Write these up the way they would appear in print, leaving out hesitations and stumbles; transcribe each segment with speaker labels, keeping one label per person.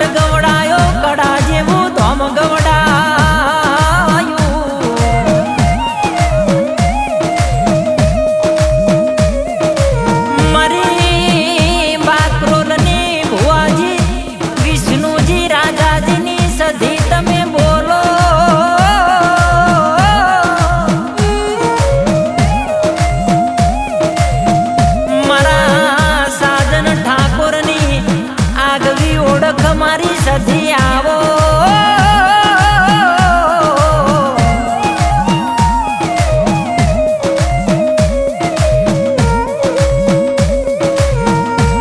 Speaker 1: ગવડાયો કડા જેવું ધોમ ગવડાયું મારી બાકરોલની ભુવાજી વિષ્ણુજી રાજાજીની સધી તમે બોલો મારી સધી આવો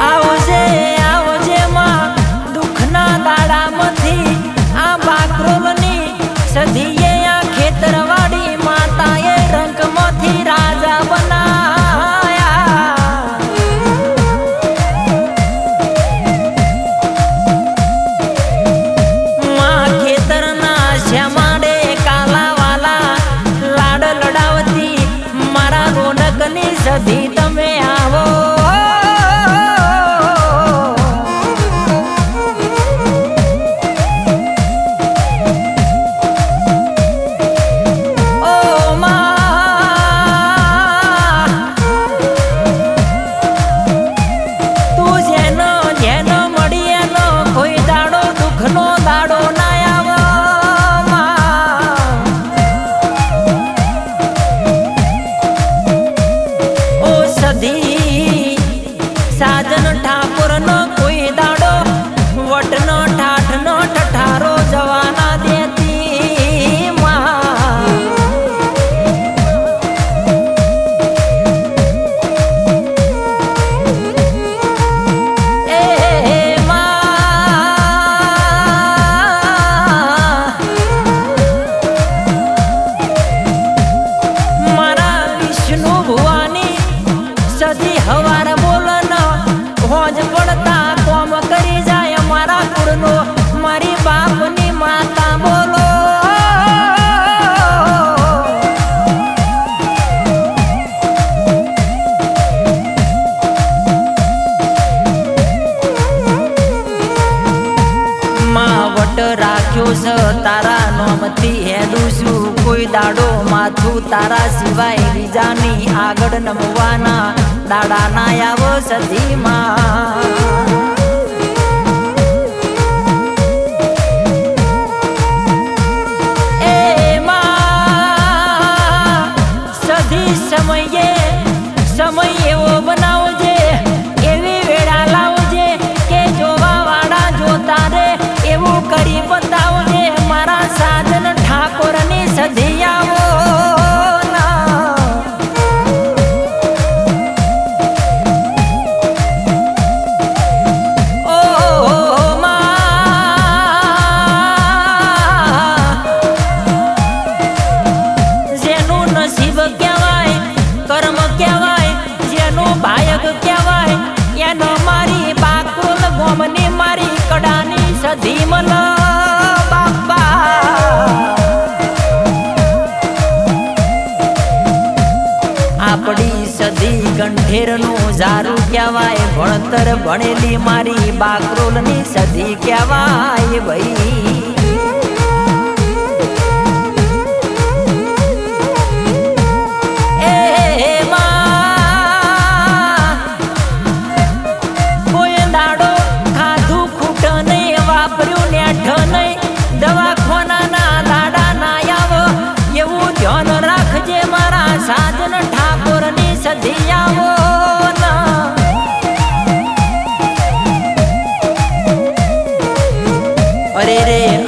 Speaker 1: આવજે આવજે માં દુઃખના દાડામાંથી આ બાકરોલની સધીએ આ ખેતરવાડી માતાએ રંગમાંથી રાજા સધી તમે આવો ઓ માં તું જેનો જેનો મળી એનો કોઈ દાડો દુઃખનો દાડો ના આવો સાજન ઠાકોર નો કોઈ દાડો વટનો ઠાઠનો ઠઠારો જવાના દેતી મારા વિષ્ણુ ભુવાની સધી હવાર હોજ પડતા કોમ કરી જાય મારા કુળનો મારી બાપની માતા બોલો માં વટ રાખ્યો છે તારા નોમથી હેડું છું કોઈ દાડો માથું તારા સિવાય બીજાની આગળ નમવાના દાડા ના આવો સધીમાં એ માં સધી સમય એવો બનાવજે એવી વેળા લાવજે કે જોવા વાળા જોતા રે એવું કરી બતાવજે મારા સાજન ઠાકોરની સધી આવો મારી કડાની સધી મન બાપા આપડી સધી ગંઠેરનું ઝારું કહેવાય ભણતર ભણેલી મારી બાકરોલની સધી કહેવાય ભાઈ સાજન ઠાકોરની સધી આવો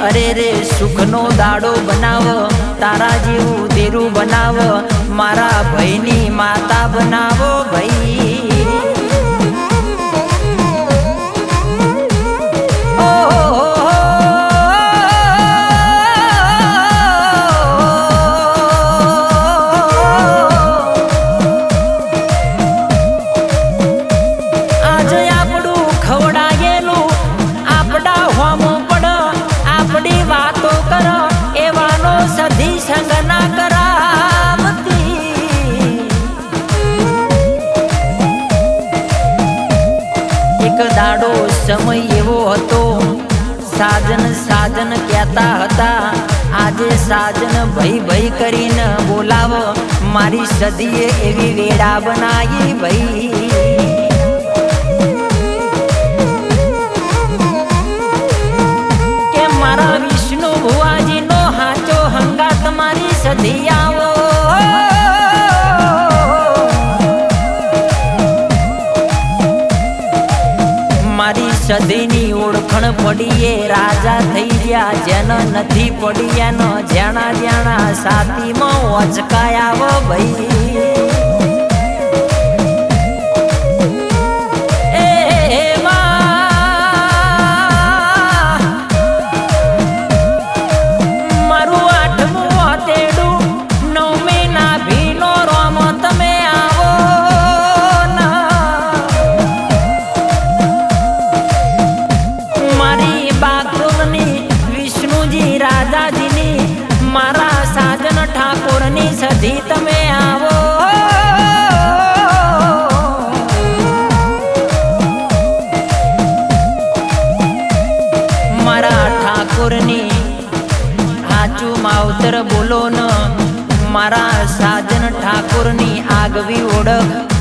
Speaker 1: અરે રે સુખનો દાડો બનાવો તારા જેવું દેરું બનાવો મારા ભાઈની માતા બનાવો ભાઈ સમય એવો હતો સાજન સાજન કહેતા હતા, આજે સાજન ભઈ ભઈ કરીને બોલાવો. મારી સદીએ એવી વેડા બનાવી ભાઈ, કે મારા વિષ્ણુ ભુવાજીનો હાચો હંગાત મારી સદી આવો. મારી સદીની ઓળખણ પડીએ રાજા થઈ ગયા, જેને નથી પડી એનો જ્યાણા જ્યાણા સાતીમાં ઓચકાયાવો ભાઈ. મારું 8મું ઓતેડું 9મી ના ભીનો રોમ તમે આવો. મારી બાકુરની વિષ્ણુજી રાજાજીની મારા સાજન ઠાકોરની સધી તમે આવો. મારા ઠાકોરની હાચું માવતર બોલો ન, મારા સાજન ઠાકોરની આગવી ઓળખ